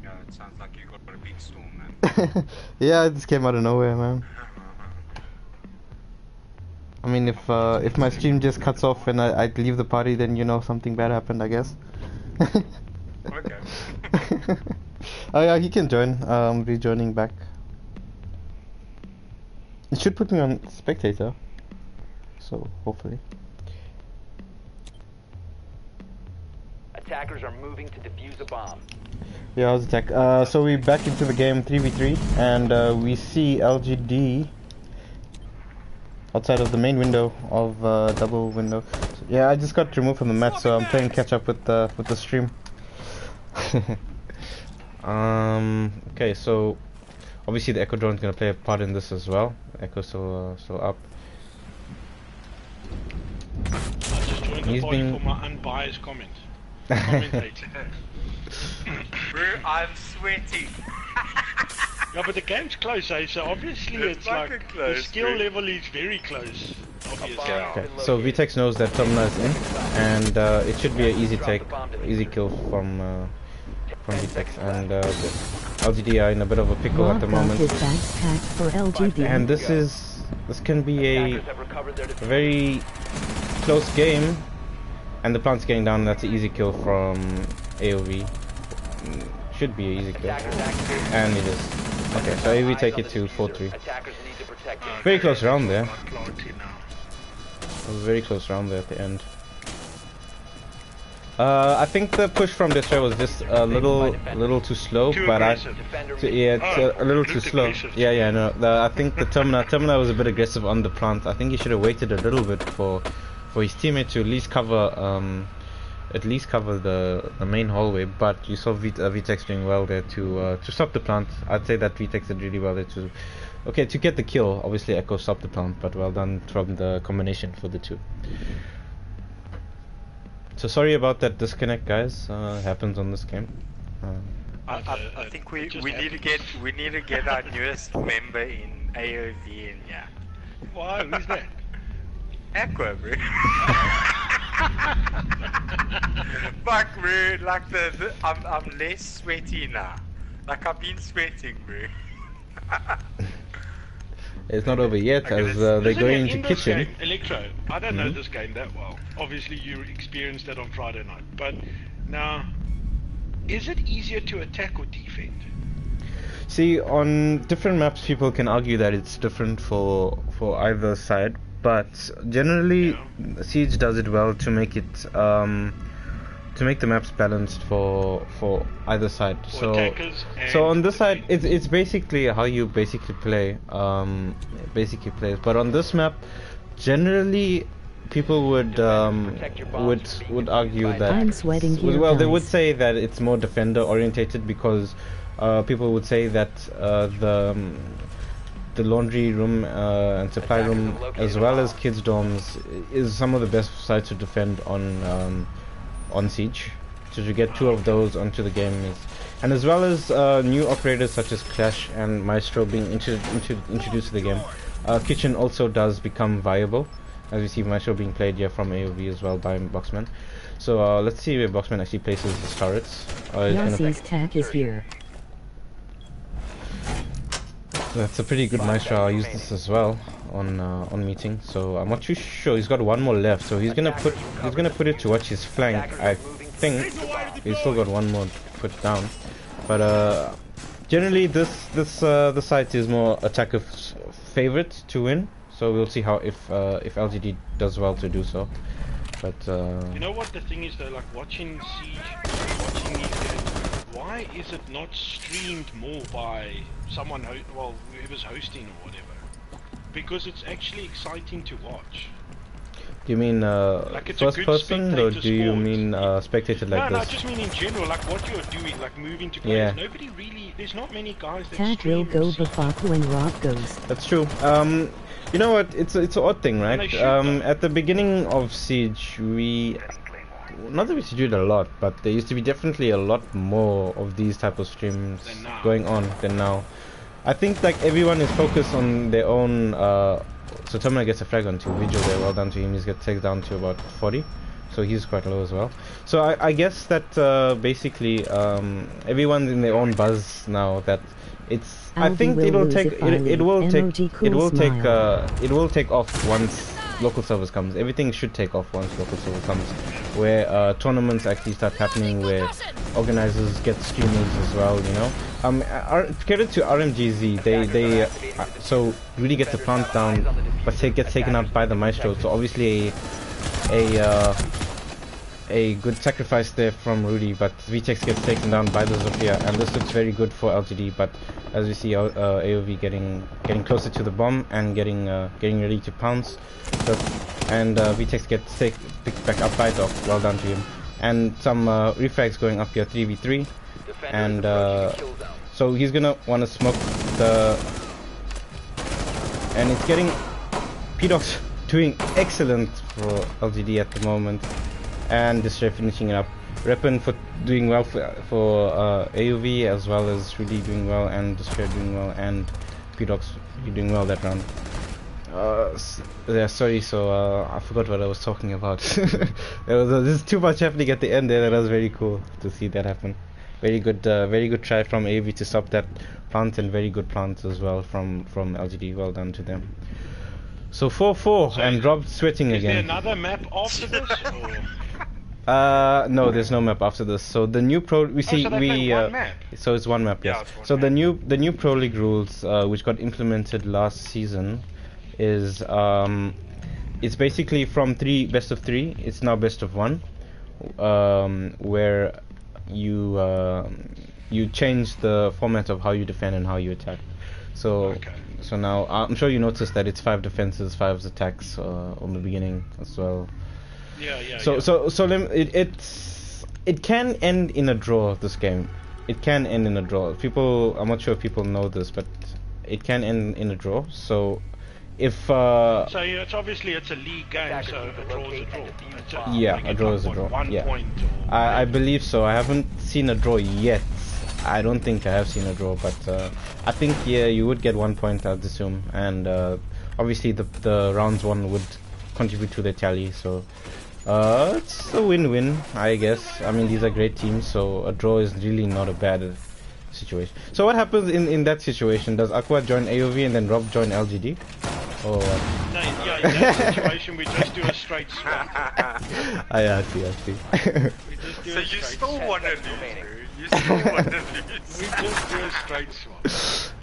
Yeah, it sounds like you got a big storm, man. Yeah, it just came out of nowhere, man. I mean, if my stream just cuts off and I leave the party, then you know something bad happened, I guess. Okay. Oh yeah, he can join. Rejoining back. It should put me on spectator. So hopefully. Attackers are moving to defuse a bomb. Yeah, how's attack? So we back into the game 3v3, and we see LGD outside of the main window of double window. So, yeah, I just got removed from the match, so I'm playing catch up with the stream. Okay, so obviously the Echo drone is gonna play a part in this as well. Echo's still up. I just joined the He's party been- for my unbiased comment. Commentator. Bro, I'm sweating. Yeah, but the game's close, eh? So obviously it's like fucking the close, skill bro. level is very close. Obviously. Okay, so VTEX knows that Tomna is in, and it should be an easy take, easy kill from VTEX, and LGD are in a bit of a pickle at the Rob got moment. his bags packed for LGD. And this can be a very close game, and the plant's getting down. That's an easy kill from AoV. Should be an easy kill, and it is. Okay, so AoV take it to 4-3. Very close round there. It was a very close round there at the end. I think the push from this way was just a little too slow, Too but aggressive. yeah, it's a little too slow. aggressive. Yeah, no. I think the Termina was a bit aggressive on the plant. I think he should have waited a little bit for his teammate to at least cover the main hallway. But you saw VTEX doing well there to stop the plant. I'd say that VTEX did really well there to get the kill. Obviously Echo stopped the plant, but well done from the combination for the two. So sorry about that disconnect, guys. Happens on this game. I think we need to get our newest member in AoV in here. Why? Who's that? Aqua, bro. Fuck, bro. Like I'm less sweaty now. Like I've been sweating, bro. It's not over yet, Okay, as let's- they're Isn't going it into in this kitchen. game, Electro, I don't know this game that well. Obviously you experienced that on Friday night. But now, is it easier to attack or defend? See, on different maps, people can argue that it's different for either side, but generally, Siege does it well to make it to make the maps balanced for either side. For attackers and So on this side, defenders. it's basically how you basically play. But on this map, generally, people would argue that I'm sweating here, well, they would guys. say that it's more defender orientated because people would say that the laundry room and supply room, as well as kids' dorms, is some of the best sites to defend on Siege. So to get 2 of those onto the game is, and as well as new operators such as Clash and Maestro being introduced to the game. Kitchen also does become viable, as we see Maestro being played here from AoV as well by Boxman. So let's see where Boxman actually places his turrets. Yossi's tech is here. That's a pretty good Maestro. I'll use this as well on meeting. So I'm not too sure. He's got 1 more left, so he's gonna put it to watch his flank. I think he's still got 1 more to put down. But generally, the site is more attacker's favorite to win. So we'll see how if LGD does well to do so. But you know what the thing is though, like watching Siege, watching these games, why is it not streamed more by someone, whoever's hosting or whatever? Because it's actually exciting to watch. Do you mean like first person, or do you mean spectator like this? No, I just mean in general, like what you're doing, like moving to players. Yeah. Nobody really, there's not many guys that Tag will stream go Siege. Bafaku when Rob goes. That's true. You know what? It's an odd thing, right? At the beginning of Siege, not that we used to do it a lot, but there used to be definitely a lot more of these type of streams going on than now. I think like everyone is focused on their own. So Terminal gets a frag onto Vigil there. Well done to him. He's got takes down to about 40, so he's quite low as well. So I guess that basically everyone's in their own buzz now. That it's. I think it will take off once local servers comes. Everything should take off once local server comes, where tournaments actually start happening, where organizers get streamers as well. You know, credit to RMGz. They so really get the plant down, but get taken out by the Maestro. So obviously a good sacrifice there from Rudy, but Vtex gets taken down by the Zofia, and this looks very good for LGD. But as we see, AoV getting closer to the bomb and getting ready to pounce, and Vtex gets picked back up by Doc. Well done to him, and some refrags going up here 3v3, and so he's gonna want to smoke and it's getting P-Doc's doing excellent for LGD at the moment. And Destroy finishing it up. Reppin for doing well for AoV, as well as really doing well, and Destroy doing well, and P-Doc's doing well that round. Yeah, sorry, so I forgot what I was talking about. There's too much happening at the end there. That was very cool to see that happen. Very good try from AoV to stop that plant, and very good plant as well from LGD. Well done to them. So 4-4, and Rob sweating again. Is there another map after this? Or? No, there's no map after this. So the new pro we see one map. So it's one map, yes. Yeah, it's one so map. the new Pro League rules, which got implemented last season, is it's basically from best of 3. It's now best of 1, where you change the format of how you defend and how you attack. So so now I'm sure you noticed that it's 5 defenses, 5 attacks on the beginning as well. It can end in a draw. This game, it can end in a draw. I'm not sure if people know this, but it can end in a draw. So if so it's obviously it's a league game, so if a draw is a draw. A draw is a draw. 1 point. I believe so. I haven't seen a draw yet. I don't think I have seen a draw, but I think you would get 1 point, I'd assume, and obviously the rounds won would contribute to the tally. So it's a win-win, I guess. I mean, these are great teams, so a draw is really not a bad situation. So what happens in that situation? Does Aqua join AoV and then Rob join LGD? Or what? No, in that situation we just do a straight swap. I see. So you still want to lose, bro. You still want to lose. We just do a straight swap.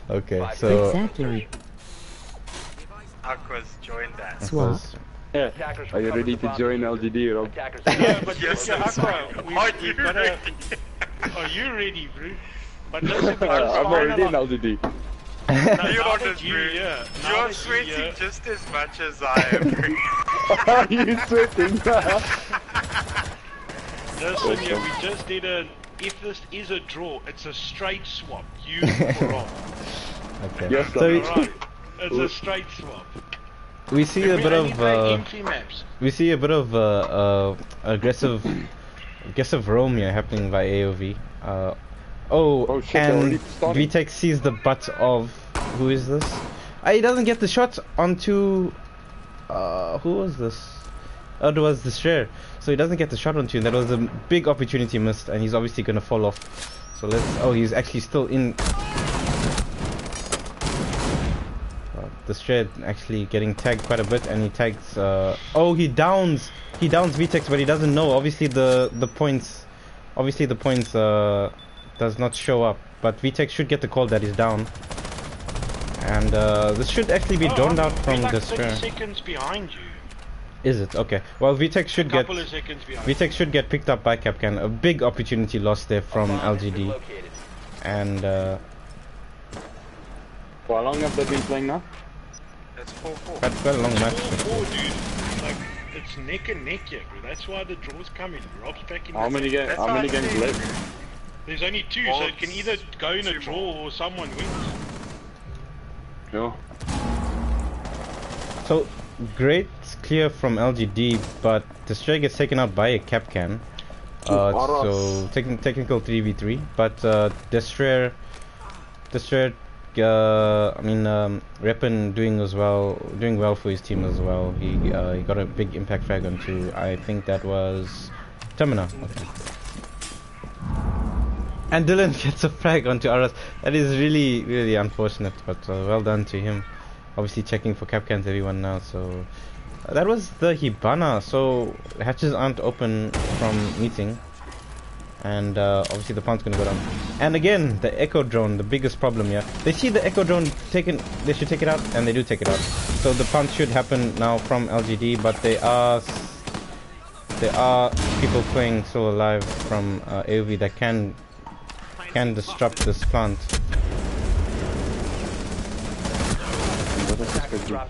Okay, so Exactly. Aqua's joined that. Swap. Yeah. Are you ready to join LGD, Rob? Yeah, but Yes, Aqua, we've got ready? Are you ready, bro? But listen, I'm already in LGD. You're honest, bro. You're sweating just as much as I am, bro. Are you sweating? Listen, we just did a if this is a draw, it's a straight swap. You for Rob. Okay. Yes, So Alright. It's a straight swap. we see a bit of empty maps. we see a bit of aggressive roam here happening by AoV. Oh shit, they're already and starting. VTech sees the butt of who is this? He doesn't get the shot onto who was this? It was the Destroyer. So he doesn't get the shot onto him. That was a big opportunity missed, and he's obviously gonna fall off. So let's. Oh, he's actually still in. Destroyer actually getting tagged quite a bit, and he tags. Oh, he downs VTech, but he doesn't know. Obviously the points does not show up, but VTech should get the call that he's down. And this should actually be droned out from like Destroyer. 30 seconds behind you. Is it? Okay. Well, VTech should get Couple of seconds behind. VTech should get picked up by Capcan. A big opportunity lost there from LGD. Located. And For how long have they been playing now? That's 4-4. that's quite a long match. 4-4, dude. Like, it's neck and neck here, bro. That's why the draw's coming. Rob's back in. How many games left? There's only 2, so it can either go in a draw or someone wins. Yeah. So great clear from LGD, but Destroyer gets taken out by a Capcan. So technical 3v3, but Destroyer, Reppin doing well for his team as well. He got a big impact frag onto, I think that was Termina. Okay. And Dylan gets a frag onto RS. That is really, really unfortunate, but well done to him. Obviously checking for Capcans everyone now, so that was the Hibana. So hatches aren't open from meeting, and obviously the plant's gonna go down. And again, the echo drone, the biggest problem here. They see the echo drone taken, they should take it out, and they do take it out. So the plant should happen now from LGD, but there are people playing still alive from AoV that can disrupt this plant.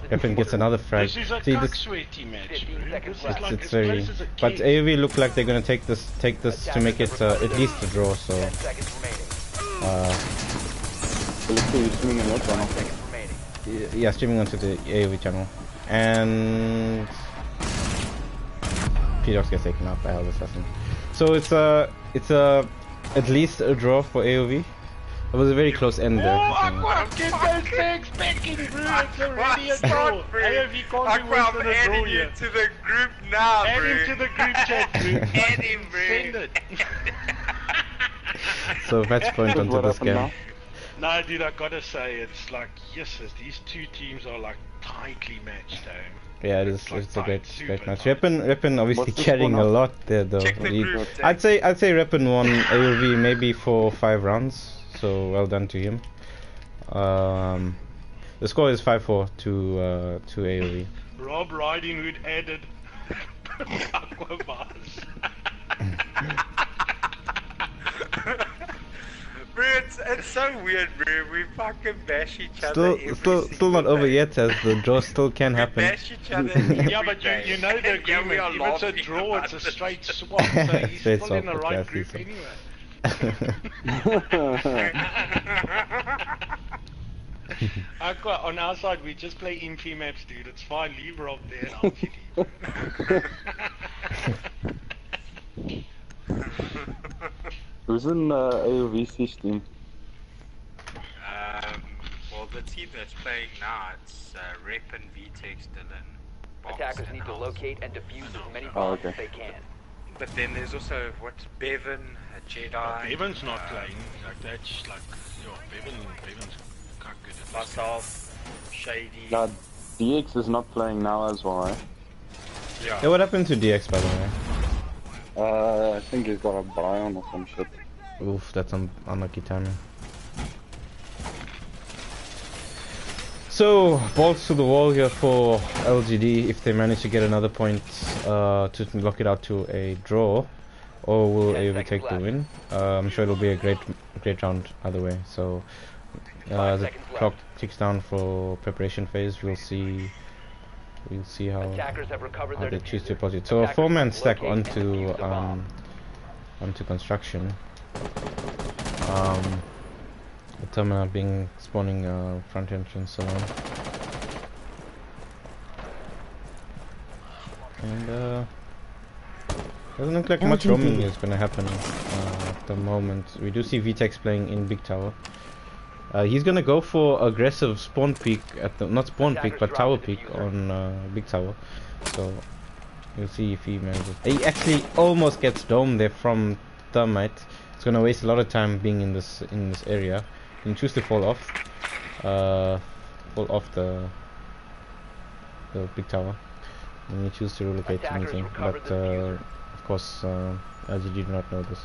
Reppin gets another frag. This is a See, sweaty match, bro. This is like it's as very. close as it But gets. AoV look like they're gonna take this to make it at least a draw. So 10 seconds remaining. Streaming in that channel. Seconds remaining. yeah, streaming onto the AoV channel, and P-Dox gets taken out by Hell's Assassin. So it's at least a draw for AoV. It was a very close end there. Get those tags back in, bro. It's already a draw. AoV can't be worse than a draw adding you here. to the group now, Add bro. him to the group chat, bro. Add him, bro. Send it. So match point onto What this happened game. now? No, dude, I gotta say, it's like, yes, these two teams are like tightly matched, Yeah, It's like it's a great super match. tight. Reppin obviously What's the carrying score a now? lot there though. Check the group chat. I'd say Reppin won AoV maybe for 5 rounds, so well done to him. The score is 5-4 to AoV. Rob Riding Hood added Aqua bars. Bro, it's so weird, bro. We fucking bash each other. Still not over yet, as the draw still can We happen. bash each other. every Yeah, but day. you know the And yeah, we agreement. are If it's a laughing draw, it's a about it. straight swap. So he's Straight still in swap, the okay, I right see, group so. anyway. Aqua, on our side, we just play infi maps, dude. It's fine. Leave Rob there. I'll kill Who's in AoV Siege team? Well, the team that's playing now, it's Rep and VTech still in box. Attackers and need to house. locate and defuse as many Oh, bombs okay. as they can. But then there's also, what's Bevan, a Jedi. Bevan's not playing. Like, that's like, Bevan's quite good at this. Myself, Shady. Now, DX is not playing now as well, eh? Yeah. Yeah, what happened to DX by the way? I think he's got a Brian or some shit. Oof, that's unlucky timing. So, balls to the wall here for LGD if they manage to get another point to lock it out to a draw, or will 10 AoV seconds take the left. win? I'm sure it'll be a great round either way. So, 5 the seconds left. clock ticks down for preparation phase. We'll see how Attackers have recovered their they choose to diffuser. approach it. So a Attackers 4-man must stack locate and defuse the onto bomb. onto construction. The terminal being spawning front entrance alone. And doesn't look like much LGD. roaming is gonna happen at the moment. We do see VTEX playing in Big Tower. He's gonna go for aggressive spawn peek at the, not spawn peek but tower peek on Big Tower. So we'll see if he manages. He actually almost gets dome there from Thermite. It's gonna waste a lot of time being in this area. He can choose to fall off the Big Tower. And he choose to relocate to anything, but of course LGD do not know this.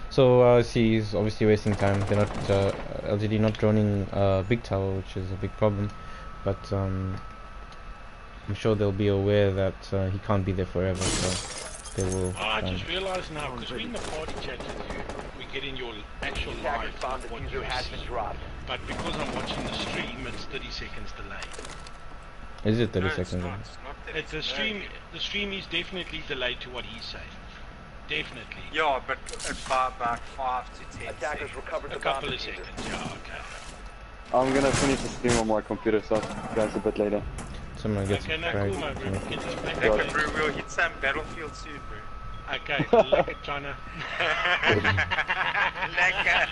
So see, he's obviously wasting time. They're not LGD not droning Big Tower, which is a big problem. But I'm sure they'll be aware that he can't be there forever. So they will. I just realised now, because we're in the party chat with you, we get in your actual live what you see. But because I'm watching the stream, it's 30 seconds delay. Is it 30 No, seconds? It's not 30 It's the stream. The stream is definitely delayed to what he's saying. Definitely. Yeah, but it's by about 5 to 10 Attackers seconds. recovered A the couple bomb of diffuser. seconds. Yeah. Okay. I'm gonna finish the stream on my computer, so I'll see you guys a bit later. Someone gets Okay, no, cool, my bro. We can just make Lekker, it. bro, we'll hit some Battlefield soon, bro. Okay, lekker China. Lekker.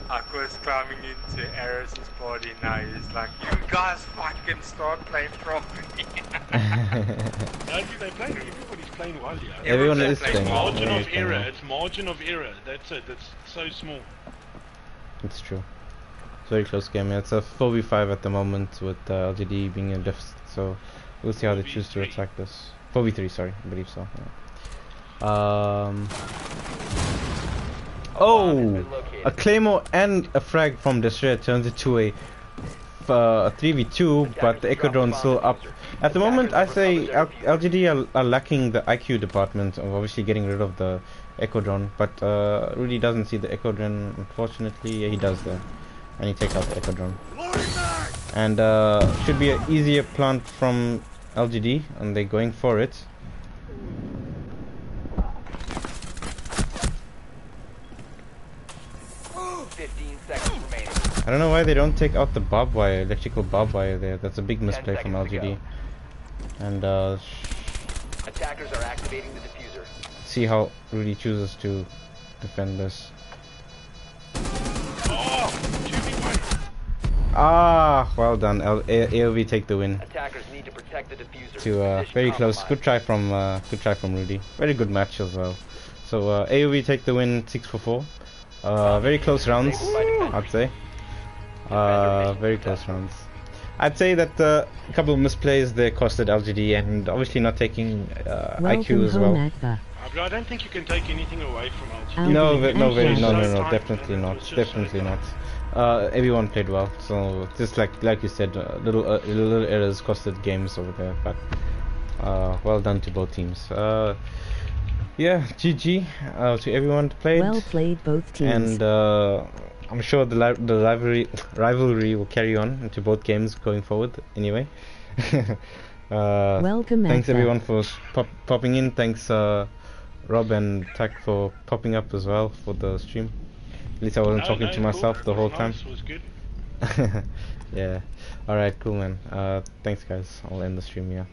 Aqua's climbing into Aris's party now. He's like, you guys fucking start playing properly. No, they play. Everybody's playing well, yeah. Everyone Everyone's is playing. Margin Everyone of is playing error. well. It's margin of error. That's it. It's so small. It's true. It's a very close game. It's a 4v5 at the moment with LGD being in deficit. So we'll see how they choose to 4v3. attack this. 4v3, sorry, I believe so. Yeah. Oh, a claymore and a frag from Destroyer turns it to a 3v2, but the Echo Drone's still up. At the moment, I say LGD are lacking the IQ department of obviously getting rid of the Echo Drone, but Rudy doesn't see the Echo Drone, unfortunately. Yeah, he does there, and he takes out the Echo Drone. And should be an easier plant from LGD, and they're going for it. I don't know why they don't take out the barbed wire, electrical barbed wire there. That's a big misplay from LGD. And Attackers are activating the diffuser. see how Rudy chooses to defend this. Oh, 2v1. Ah, well done. AoV take the win. Attackers need to protect the diffuser. To Position very close. compromised. Good try from Rudy. Very good match as well. So AoV take the win, 6-4. Very close rounds, I'd say. Very close rounds. I'd say that a couple of misplays there costed LGD, and obviously not taking IQ as well. Bro, I don't think you can take anything away from LGD. No, Sometimes definitely it not, was just definitely so not. Everyone played well, so just like you said, little errors costed games over there, but well done to both teams. Yeah, GG to everyone that played. Well played, both teams. And I'm sure the rivalry will carry on into both games going forward. Anyway, Welcome, thanks Alpha. everyone for popping in. Thanks Rob and Tak for popping up as well for the stream. At least I wasn't talking to myself the whole time. Was good. Yeah. All right. Cool, man. Thanks, guys. I'll end the stream. Yeah.